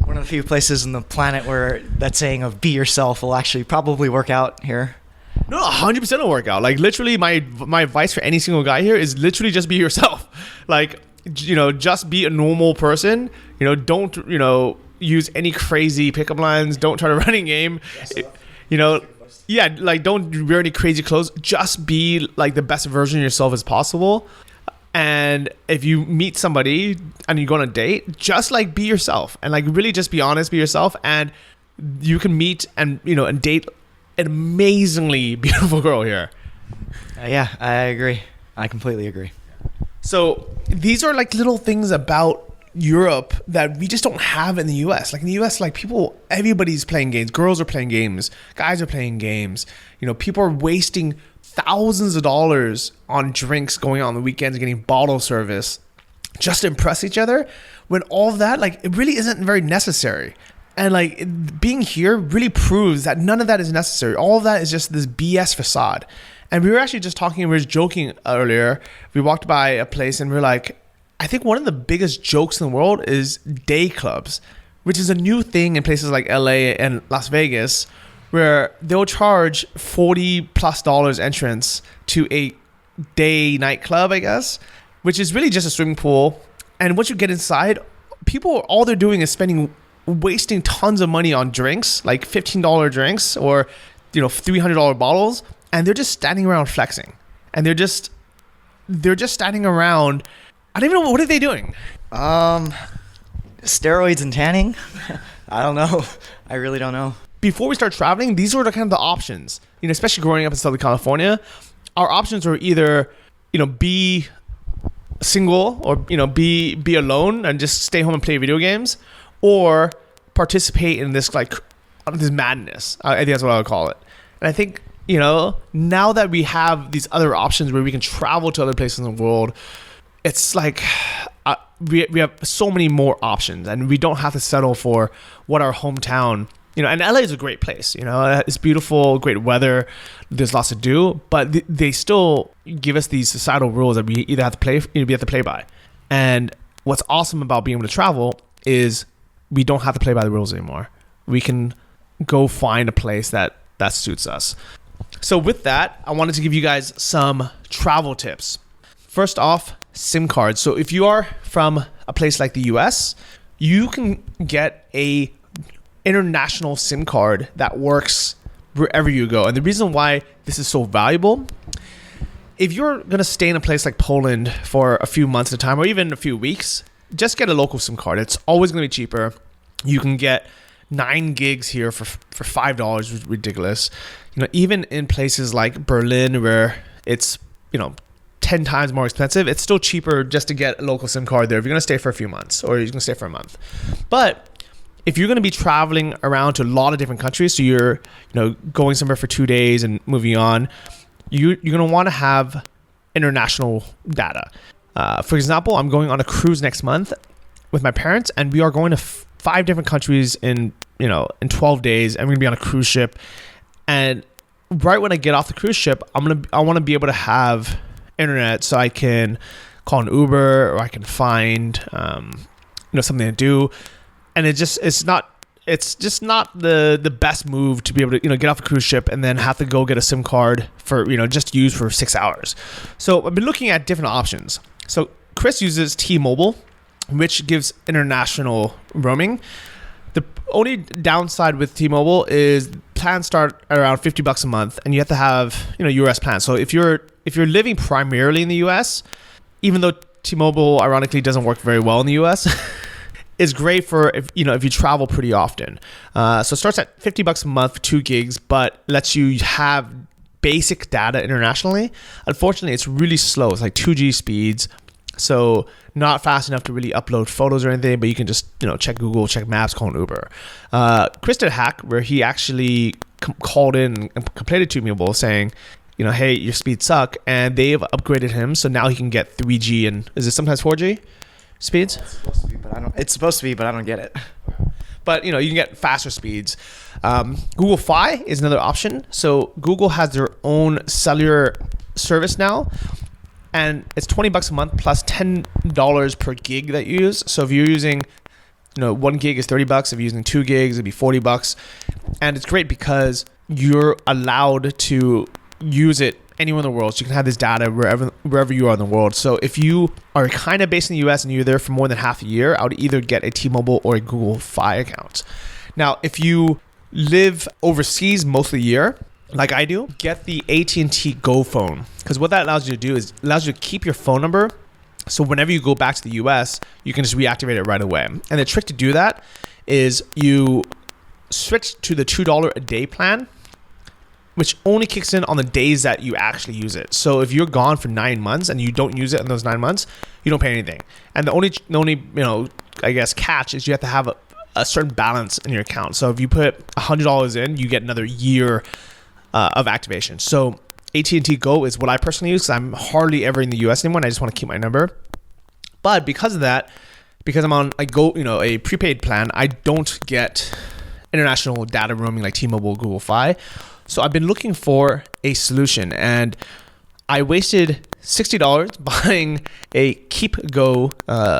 One of the few places on the planet where that saying of be yourself will actually probably work out here. No, 100% will work out. Like, literally, my advice for any single guy here is literally just be yourself. Like, just be a normal person. Don't, use any crazy pickup lines. Don't try to run a game. Yeah, like, don't wear any crazy clothes. Just be like the best version of yourself as possible. And if you meet somebody and you go on a date, just like be yourself and like really just be honest, be yourself, and you can meet and and date an amazingly beautiful girl here. Yeah, I agree. I completely agree. So these are like little things about Europe that we just don't have in the US. Like in the US, like everybody's playing games. Girls are playing games. Guys are playing games. People are wasting thousands of dollars on drinks, going out on the weekends, getting bottle service just to impress each other, when all of that, like, it really isn't very necessary. And like being here really proves that none of that is necessary. All of that is just this BS facade. And we were actually just talking, we were joking earlier. We walked by a place and we were like, I think one of the biggest jokes in the world is day clubs, which is a new thing in places like LA and Las Vegas, where they'll charge $40+ entrance to a day nightclub, I guess, which is really just a swimming pool. And once you get inside, people, all they're doing is wasting tons of money on drinks, like $15 drinks or $300 bottles, and they're just standing around flexing. And they're just standing around. I don't even know, what are they doing? Steroids and tanning? I don't know. I really don't know. Before we start traveling, these were the kind of the options. Especially growing up in Southern California, our options were either, be single or be alone and just stay home and play video games, or participate in this this madness. I think that's what I would call it. And I think now that we have these other options where we can travel to other places in the world, it's like we have so many more options, and we don't have to settle for what our hometown. And LA is a great place. It's beautiful, great weather. There's lots to do, but they still give us these societal rules that we either have to play by. And what's awesome about being able to travel is we don't have to play by the rules anymore. We can go find a place that suits us. So with that, I wanted to give you guys some travel tips. First off, SIM cards. So if you are from a place like the US, you can get a international SIM card that works wherever you go. And the reason why this is so valuable, if you're going to stay in a place like Poland for a few months at a time or even a few weeks, just get a local SIM card. It's always going to be cheaper. You can get 9 gigs here for $5 is ridiculous. Even in places like Berlin where it's 10 times more expensive, it's still cheaper just to get a local SIM card there if you're going to stay for a few months or you're going to stay for a month. But if you're going to be traveling around to a lot of different countries, so you're going somewhere for 2 days and moving on, you're going to want to have international data. For example, I'm going on a cruise next month with my parents, and we are going to 5 different countries in 12 days, and we're going to be on a cruise ship. And right when I get off the cruise ship, I want to be able to have internet so I can call an Uber or I can find something to do. And it's just not the best move to be able to get off a cruise ship and then have to go get a SIM card for just use for 6 hours. So I've been looking at different options. So Chris uses T-Mobile, which gives international roaming. The only downside with T-Mobile is plans start at around $50 a month, and you have to have US plans. So if you're living primarily in the US, even though T-Mobile ironically doesn't work very well in the US, it's great for if you travel pretty often. So it starts at $50 a month for 2 gigs, but lets you have basic data internationally. Unfortunately, it's really slow. It's like 2G speeds. So not fast enough to really upload photos or anything, but you can just check Google, check Maps, call an Uber. Chris did a hack where he actually called in and complained to T-Mobile saying, hey, your speeds suck, and they've upgraded him, so now he can get 3G and is it sometimes 4G speeds? It's supposed to be, but I don't get it. But you can get faster speeds. Google Fi is another option. So Google has their own cellular service now. And it's $20 a month plus $10 per gig that you use. So if you're using, 1 gig is $30. If you're using 2 gigs, it'd be $40. And it's great because you're allowed to use it anywhere in the world. So you can have this data wherever you are in the world. So if you are kind of based in the US and you're there for more than half a year, I would either get a T-Mobile or a Google Fi account. Now, if you live overseas most of the year, like I do, get the AT&T Go phone, because what that allows you to do is allows you to keep your phone number. So whenever you go back to the US, you can just reactivate it right away. And the trick to do that is you switch to the $2 a day plan, which only kicks in on the days that you actually use it. So if you're gone for 9 months and you don't use it in those 9 months, you don't pay anything. And the only I guess catch is you have to have a certain balance in your account. So if you put $100 in, you get another year of activation. So AT&T Go is what I personally use because I'm hardly ever in the US anymore and I just want to keep my number. But because of that, because I'm on a prepaid plan, I don't get international data roaming like T-Mobile, Google Fi. So I've been looking for a solution, and I wasted $60 buying a Keep Go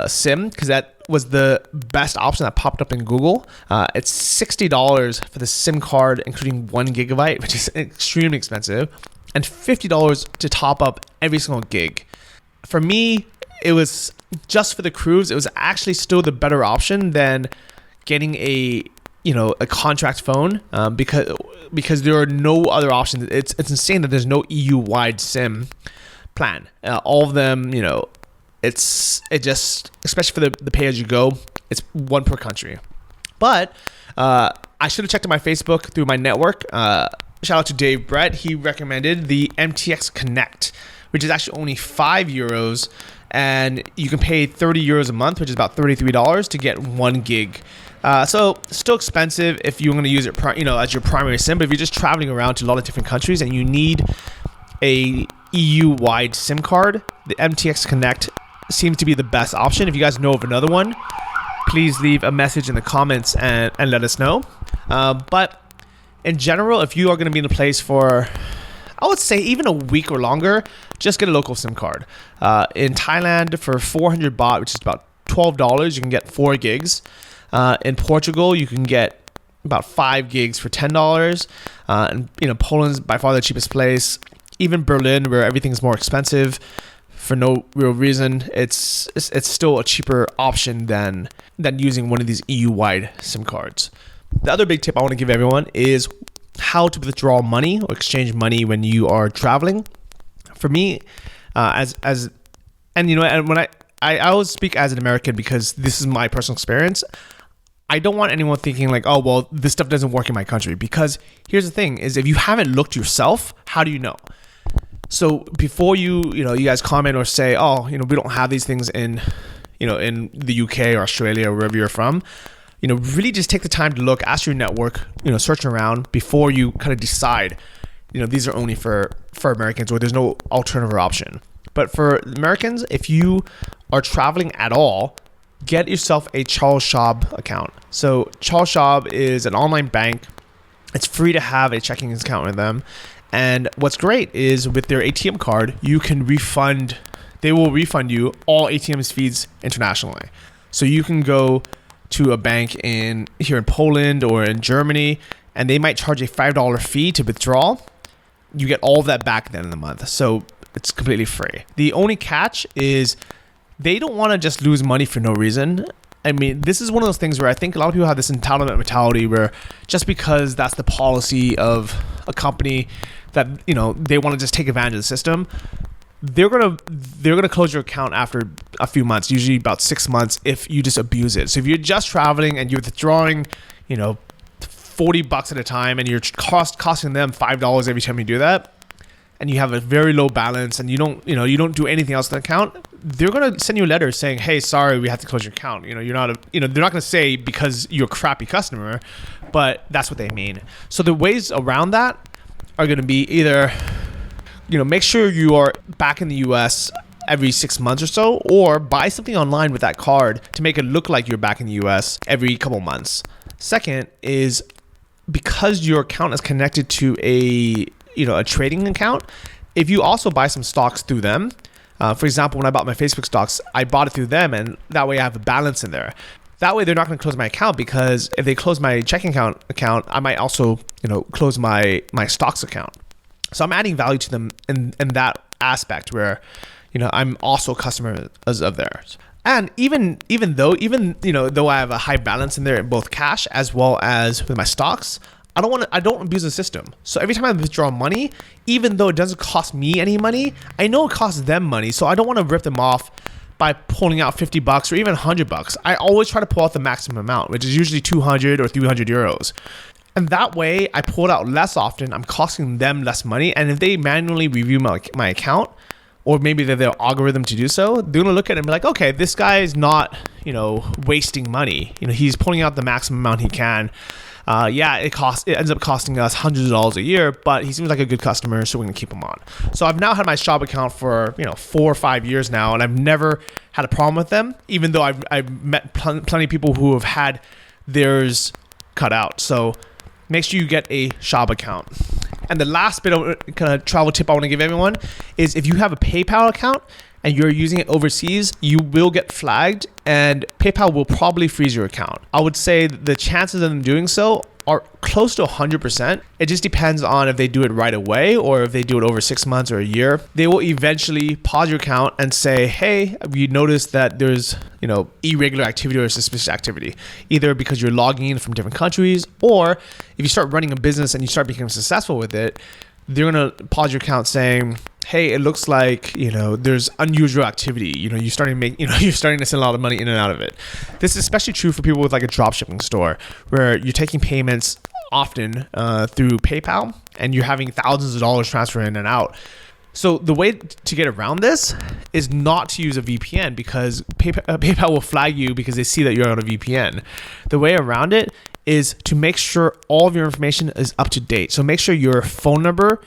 SIM because that was the best option that popped up in Google. It's $60 for the SIM card, including 1 gigabyte, which is extremely expensive, and $50 to top up every single gig. For me, it was just for the cruise. It was actually still the better option than getting a contract phone because there are no other options. It's insane that there's no EU-wide SIM plan. All of them, especially for the pay-as-you-go, it's one per country. But I should have checked on my Facebook through my network. Shout out to Dave Brett. He recommended the MTX Connect, which is actually only €5, and you can pay €30 a month, which is about $33 to get 1 gig. So still expensive if you're going to use it, as your primary SIM. But if you're just traveling around to a lot of different countries and you need a EU-wide SIM card, the MTX Connect seems to be the best option. If you guys know of another one, please leave a message in the comments and let us know. But in general, if you are going to be in a place for, I would say even a week or longer, just get a local SIM card. In Thailand, for 400 baht, which is about $12, you can get 4 gigs. In Portugal, you can get about 5 gigs for $10. And Poland's by far the cheapest place. Even Berlin, where everything's more expensive for no real reason, it's still a cheaper option than using one of these EU-wide SIM cards. The other big tip I want to give everyone is how to withdraw money or exchange money when you are traveling. For me, and when I always speak as an American because this is my personal experience. I don't want anyone thinking like, oh, well, this stuff doesn't work in my country. Because here's the thing is if you haven't looked yourself, how do you know? So before you guys comment or say, oh, we don't have these things in the UK or Australia or wherever you're from, really just take the time to look, ask your network, search around before you kind of decide, these are only for Americans or there's no alternative option. But for Americans, if you are traveling at all, get yourself a Charles Schwab account. So Charles Schwab is an online bank. It's free to have a checking account with them. And what's great is with their ATM card, they will refund you all ATM fees internationally. So you can go to a bank here in Poland or in Germany, and they might charge a $5 fee to withdraw. You get all of that back at the end of the month. So it's completely free. The only catch is they don't want to just lose money for no reason. I mean, this is one of those things where I think a lot of people have this entitlement mentality where just because that's the policy of a company that, they want to just take advantage of the system, they're gonna close your account after a few months, usually about 6 months, if you just abuse it. So if you're just traveling and you're withdrawing, $40 at a time and you're costing them $5 every time you do that, and you have a very low balance and you don't do anything else in the account, they're going to send you a letter saying, hey, sorry, we have to close your account. They're not going to say because you're a crappy customer, but that's what they mean. So the ways around that are going to be either, make sure you are back in the US every 6 months or so, or buy something online with that card to make it look like you're back in the US every couple months. Second is because your account is connected to a trading account, if you also buy some stocks through them, for example, when I bought my Facebook stocks, I bought it through them, and that way I have a balance in there. That way they're not going to close my account, because if they close my checking account, I might also close my stocks account. So I'm adding value to them in that aspect where I'm also a customer of theirs. And even though I have a high balance in there in both cash as well as with my stocks, I don't abuse the system. So every time I withdraw money, even though it doesn't cost me any money, I know it costs them money. So I don't want to rip them off by pulling out $50 or even $100. I always try to pull out the maximum amount, which is usually 200 or 300 euros. And that way I pull it out less often. I'm costing them less money. And if they manually review my account, or maybe they're their algorithm to do so, they're gonna look at it and be like, okay, this guy is not, wasting money. He's pulling out the maximum amount he can. It ends up costing us hundreds of dollars a year, but he seems like a good customer, so we're gonna keep him on. So I've now had my Schwab account for 4 or 5 years now, and I've never had a problem with them, even though I've met plenty of people who have had theirs cut out. So make sure you get a Schwab account. And the last bit of kind of travel tip I want to give everyone is if you have a PayPal account and you're using it overseas, you will get flagged and PayPal will probably freeze your account. I would say the chances of them doing so are close to 100%. It just depends on if they do it right away or if they do it over 6 months or a year. They will eventually pause your account and say, hey, we noticed that there's, irregular activity or suspicious activity, either because you're logging in from different countries, or if you start running a business and you start becoming successful with it, they're going to pause your account saying, hey, it looks like, there's unusual activity. You're starting to send a lot of money in and out of it. This is especially true for people with like a drop shipping store where you're taking payments often through PayPal and you're having thousands of dollars transfer in and out. So the way to get around this is not to use a VPN, because PayPal will flag you because they see that you're on a VPN. The way around it is to make sure all of your information is up to date. So make sure your phone number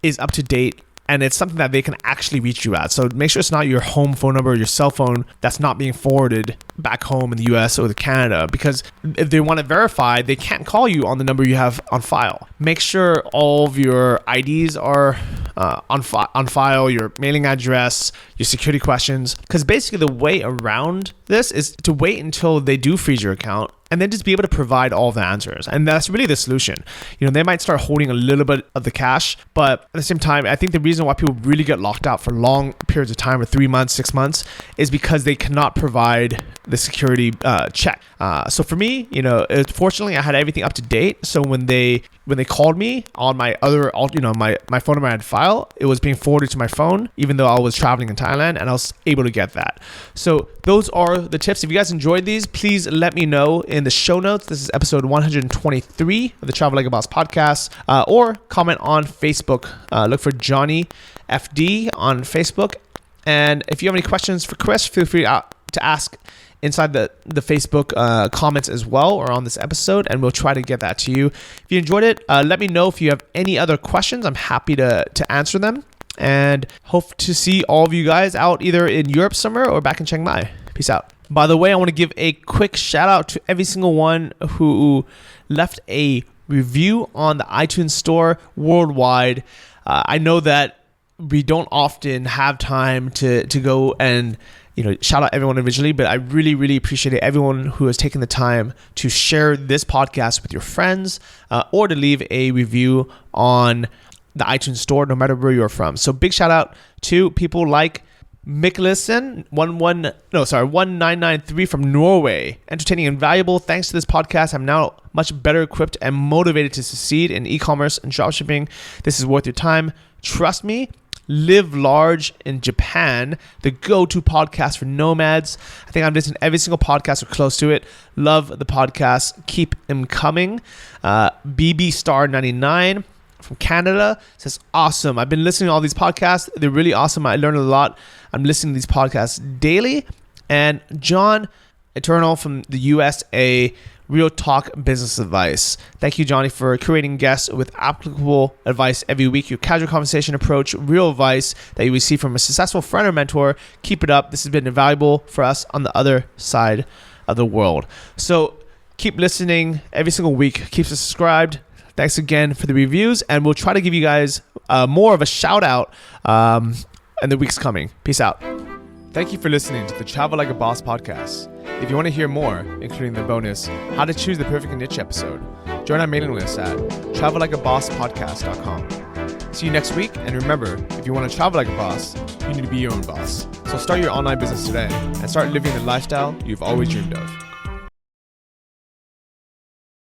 is up to date and it's something that they can actually reach you at. So make sure it's not your home phone number or your cell phone that's not being forwarded back home in the US or Canada, because if they want to verify, they can't call you on the number you have on file. Make sure all of your IDs are on file, your mailing address, your security questions, because basically the way around this is to wait until they do freeze your account and then just be able to provide all the answers. And that's really the solution. They might start holding a little bit of the cash, but at the same time, I think the reason why people really get locked out for long periods of time, or 3 months, 6 months, is because they cannot provide the security check. So for me, fortunately, I had everything up to date. So when they called me on my other, my phone number I had file, it was being forwarded to my phone, even though I was traveling in Thailand, and I was able to get that. So those are the tips. If you guys enjoyed these, please let me know in in the show notes. This is episode 123 of the Travel Like a Boss podcast, or comment on Facebook. Look for Johnny FD on Facebook. And if you have any questions for Chris, feel free to ask inside the Facebook comments as well, or on this episode, and we'll try to get that to you. If you enjoyed it, let me know if you have any other questions. I'm happy to answer them, and hope to see all of you guys out either in Europe summer or back in Chiang Mai. Peace out. By the way, I want to give a quick shout out to every single one who left a review on the iTunes store worldwide. I know that we don't often have time to go and shout out everyone individually, but I really, really appreciate everyone who has taken the time to share this podcast with your friends, or to leave a review on the iTunes store, no matter where you're from. So big shout out to people like Mikkelsen 1993 from Norway. Entertaining and valuable. Thanks to this podcast, I'm now much better equipped and motivated to succeed in e-commerce and dropshipping. This is worth your time. Trust me. Live Large in Japan, the go-to podcast for nomads. I think I'm listening to every single podcast or close to it. Love the podcast. Keep them coming. BB Star 99 from Canada says, awesome. I've been listening to all these podcasts. They're really awesome. I learned a lot. I'm listening to these podcasts daily. And John Eternal from the USA, Real Talk Business Advice. Thank you, Johnny, for curating guests with applicable advice every week. Your casual conversation approach, real advice that you receive from a successful friend or mentor. Keep it up. This has been invaluable for us on the other side of the world. So keep listening every single week. Keep subscribed. Thanks again for the reviews, and we'll try to give you guys more of a shout out in the weeks coming. Peace out. Thank you for listening to the Travel Like a Boss podcast. If you want to hear more, including the bonus How to Choose the Perfect Niche episode, join our mailing list at travellikeabosspodcast.com. See you next week, and remember, if you want to travel like a boss, you need to be your own boss. So start your online business today and start living the lifestyle you've always dreamed of.